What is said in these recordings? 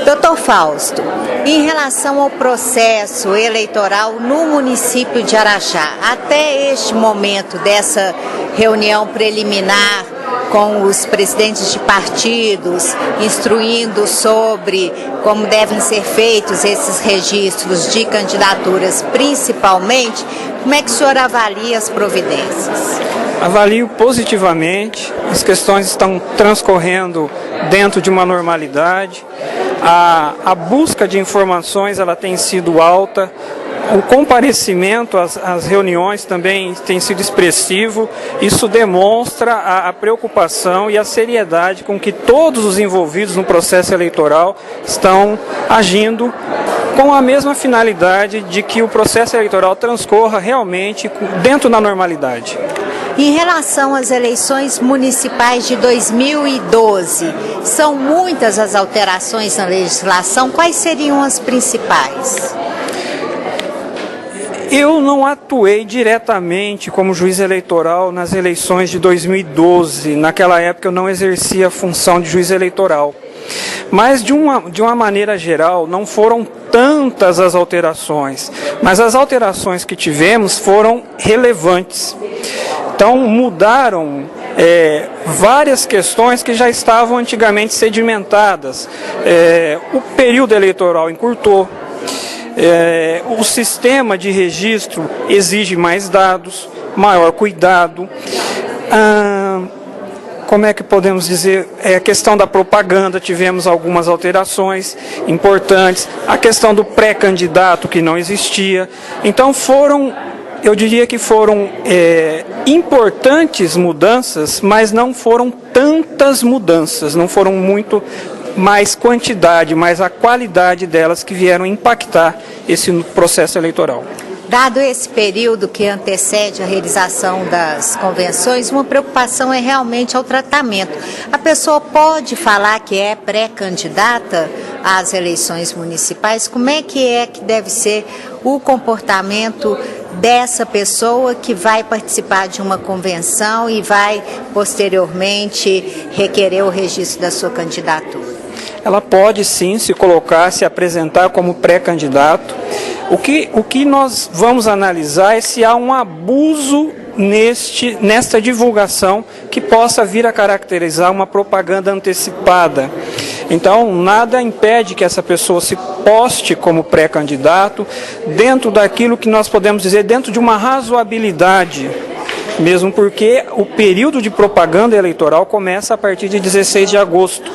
Doutor Fausto, em relação ao processo eleitoral no município de Araxá, até este momento dessa reunião preliminar com os presidentes de partidos, instruindo sobre como devem ser feitos esses registros de candidaturas, principalmente, como é que o senhor avalia as providências? Avalio positivamente, as questões estão transcorrendo dentro de uma normalidade, a busca de informações ela tem sido alta, o comparecimento às reuniões também tem sido expressivo. Isso demonstra a preocupação e a seriedade com que todos os envolvidos no processo eleitoral estão agindo com a mesma finalidade de que o processo eleitoral transcorra realmente dentro da normalidade. Em relação às eleições municipais de 2012, são muitas as alterações na legislação. Quais seriam as principais? Eu não atuei diretamente como juiz eleitoral nas eleições de 2012. Naquela época eu não exercia a função de juiz eleitoral. Mas de uma maneira geral, não foram tantas as alterações, mas as alterações que tivemos foram relevantes. Então mudaram várias questões que já estavam antigamente sedimentadas. O período eleitoral encurtou. O sistema de registro exige mais dados, maior cuidado. Como é que podemos dizer? A questão da propaganda, tivemos algumas alterações importantes. A questão do pré-candidato, que não existia. Então eu diria que foram importantes mudanças, mas não foram tantas mudanças, não foram muito mais quantidade, mas a qualidade delas que vieram impactar esse processo eleitoral. Dado esse período que antecede a realização das convenções, uma preocupação é realmente ao tratamento. A pessoa pode falar que é pré-candidata às eleições municipais? Como é que deve ser o comportamento dessa pessoa que vai participar de uma convenção e vai posteriormente requerer o registro da sua candidatura? Ela pode sim se colocar, se apresentar como pré-candidato. O que nós vamos analisar é se há um abuso nesta divulgação que possa vir a caracterizar uma propaganda antecipada. Então, nada impede que essa pessoa se poste como pré-candidato dentro daquilo que nós podemos dizer, dentro de uma razoabilidade, mesmo porque o período de propaganda eleitoral começa a partir de 16 de agosto.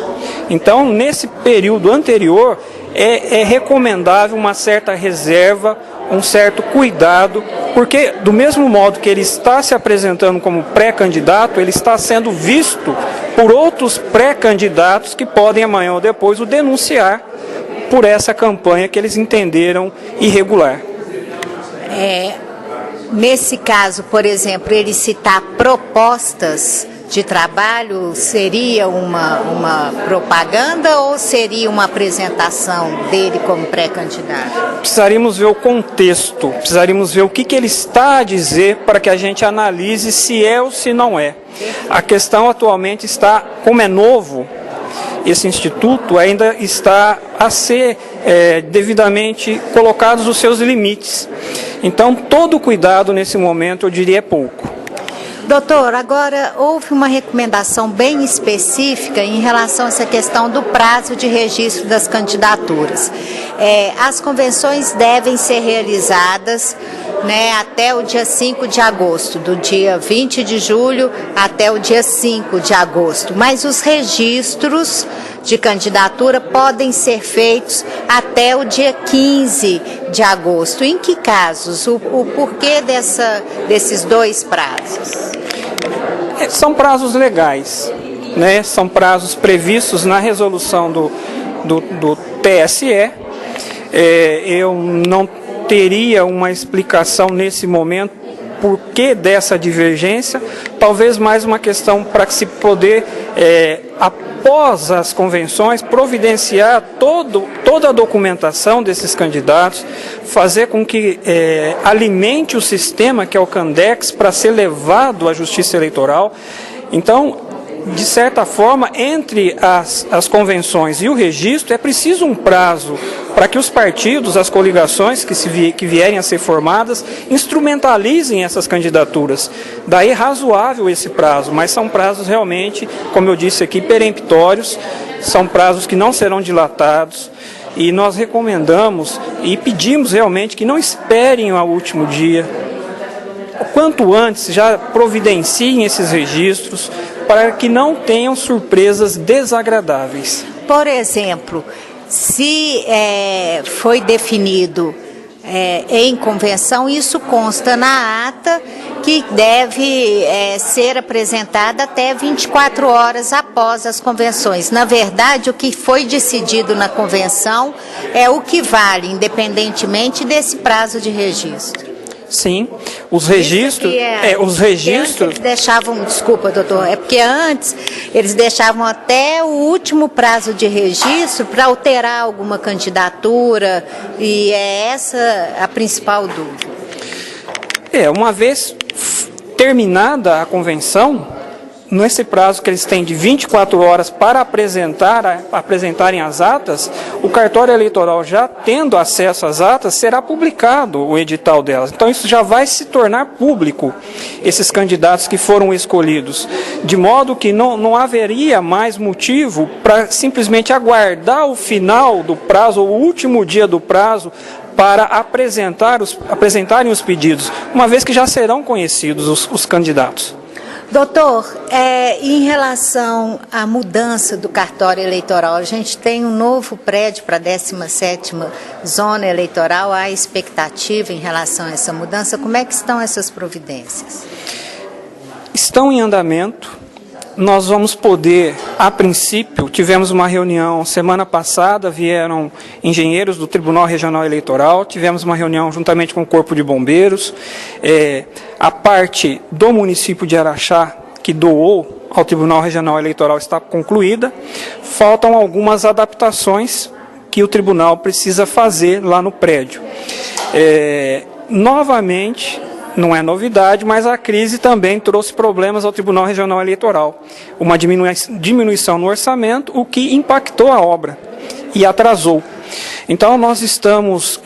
Então, nesse período anterior, é recomendável uma certa reserva, um certo cuidado, porque do mesmo modo que ele está se apresentando como pré-candidato, ele está sendo visto por outros pré-candidatos que podem amanhã ou depois o denunciar por essa campanha que eles entenderam irregular. Nesse caso, por exemplo, ele citar propostas de trabalho, seria uma propaganda ou seria uma apresentação dele como pré-candidato? Precisaríamos ver o contexto, precisaríamos ver o que ele está a dizer para que a gente analise se é ou se não é. A questão atualmente está, como é novo, esse instituto ainda está a ser devidamente colocados os seus limites. Então, todo cuidado nesse momento, eu diria, é pouco. Doutor, agora houve uma recomendação bem específica em relação a essa questão do prazo de registro das candidaturas. As convenções devem ser realizadas até o dia 5 de agosto, do dia 20 de julho até o dia 5 de agosto, mas os registros de candidatura podem ser feitos até o dia 15 de agosto. Em que casos? O porquê desses dois prazos? São prazos legais, são prazos previstos na resolução do TSE. Eu não teria uma explicação nesse momento por que dessa divergência, talvez mais uma questão para que se poder, após as convenções, providenciar toda a documentação desses candidatos, fazer com que alimente o sistema que é o Candex para ser levado à Justiça Eleitoral. Então, de certa forma, entre as convenções e o registro, é preciso um prazo para que os partidos, as coligações que vierem a ser formadas, instrumentalizem essas candidaturas. Daí razoável esse prazo, mas são prazos realmente, como eu disse aqui, peremptórios, são prazos que não serão dilatados, e nós recomendamos e pedimos realmente que não esperem ao último dia. Quanto antes já providenciem esses registros para que não tenham surpresas desagradáveis. Por exemplo, se foi definido em convenção, isso consta na ata que deve ser apresentada até 24 horas após as convenções. Na verdade, o que foi decidido na convenção é o que vale, independentemente desse prazo de registro. Sim, os registros... os registros... Eles deixavam, desculpa, doutor, é porque antes eles deixavam até o último prazo de registro para alterar alguma candidatura, e é essa a principal dúvida. Uma vez terminada a convenção, nesse prazo que eles têm de 24 horas para apresentarem as atas, o cartório eleitoral, já tendo acesso às atas, será publicado o edital delas. Então isso já vai se tornar público, esses candidatos que foram escolhidos, de modo que não haveria mais motivo para simplesmente aguardar o final do prazo, ou o último dia do prazo, para apresentarem os pedidos, uma vez que já serão conhecidos os candidatos. Doutor, em relação à mudança do cartório eleitoral, a gente tem um novo prédio para a 17ª zona eleitoral, há expectativa em relação a essa mudança? Como é que estão essas providências? Estão em andamento. Nós vamos poder, a princípio, tivemos uma reunião semana passada, vieram engenheiros do Tribunal Regional Eleitoral, tivemos uma reunião juntamente com o Corpo de Bombeiros, a parte do município de Araxá, que doou ao Tribunal Regional Eleitoral, está concluída, faltam algumas adaptações que o tribunal precisa fazer lá no prédio. Novamente, não é novidade, mas a crise também trouxe problemas ao Tribunal Regional Eleitoral. Uma diminuição no orçamento, o que impactou a obra e atrasou. Então, nós estamos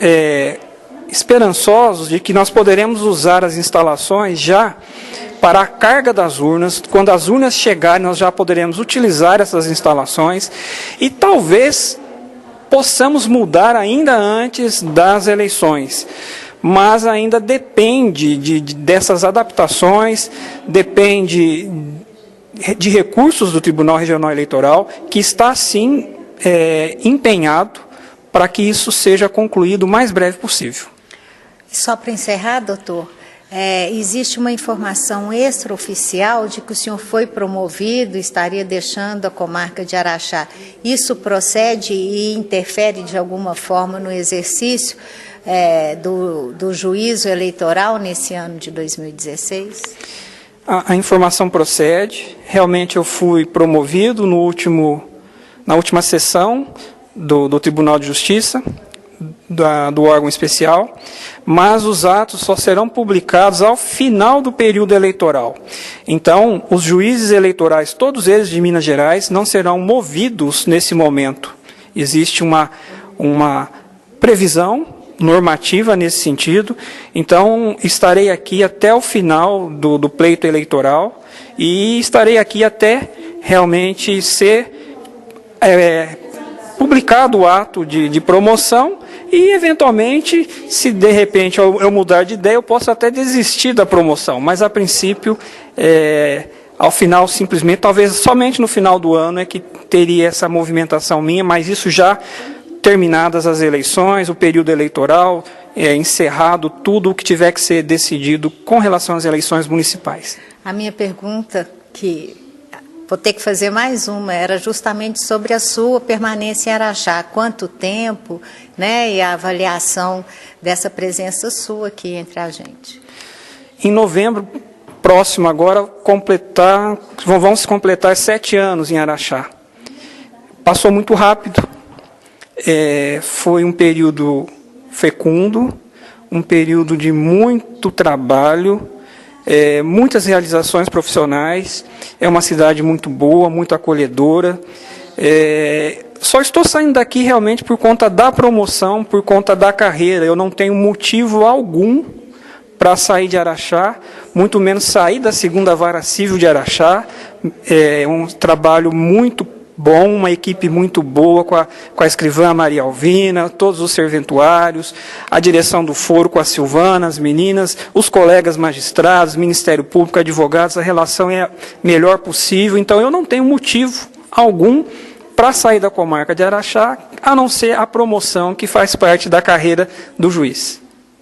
esperançosos de que nós poderemos usar as instalações já para a carga das urnas. Quando as urnas chegarem, nós já poderemos utilizar essas instalações e talvez possamos mudar ainda antes das eleições. Mas ainda depende dessas adaptações, depende de recursos do Tribunal Regional Eleitoral, que está, sim, empenhado para que isso seja concluído o mais breve possível. Só para encerrar, doutor, existe uma informação extraoficial de que o senhor foi promovido e estaria deixando a comarca de Araxá. Isso procede e interfere de alguma forma no exercício do juízo eleitoral nesse ano de 2016? A informação procede. Realmente eu fui promovido na última sessão do Tribunal de Justiça, do órgão especial, mas os atos só serão publicados ao final do período eleitoral. Então, os juízes eleitorais, todos eles de Minas Gerais, não serão movidos nesse momento. Existe uma previsão normativa nesse sentido, então estarei aqui até o final do pleito eleitoral e estarei aqui até realmente ser publicado o ato de promoção e, eventualmente, se de repente eu mudar de ideia, eu posso até desistir da promoção, mas a princípio, ao final, simplesmente, talvez somente no final do ano é que teria essa movimentação minha, mas isso já terminadas as eleições, o período eleitoral, encerrado tudo o que tiver que ser decidido com relação às eleições municipais. A minha pergunta, que vou ter que fazer mais uma, era justamente sobre a sua permanência em Araxá. Quanto tempo, né, e a avaliação dessa presença sua aqui entre a gente? Em novembro próximo agora, vão se completar 7 anos em Araxá. Passou muito rápido. Foi um período fecundo, um período de muito trabalho, muitas realizações profissionais, é uma cidade muito boa, muito acolhedora. Só estou saindo daqui realmente por conta da promoção, por conta da carreira. Eu não tenho motivo algum para sair de Araxá, muito menos sair da 2ª Vara Civil de Araxá. É um trabalho muito bom, uma equipe muito boa com a escrivã Maria Alvina, todos os serventuários, a direção do foro com a Silvana, as meninas, os colegas magistrados, Ministério Público, advogados, a relação é a melhor possível. Então eu não tenho motivo algum para sair da comarca de Araxá, a não ser a promoção que faz parte da carreira do juiz.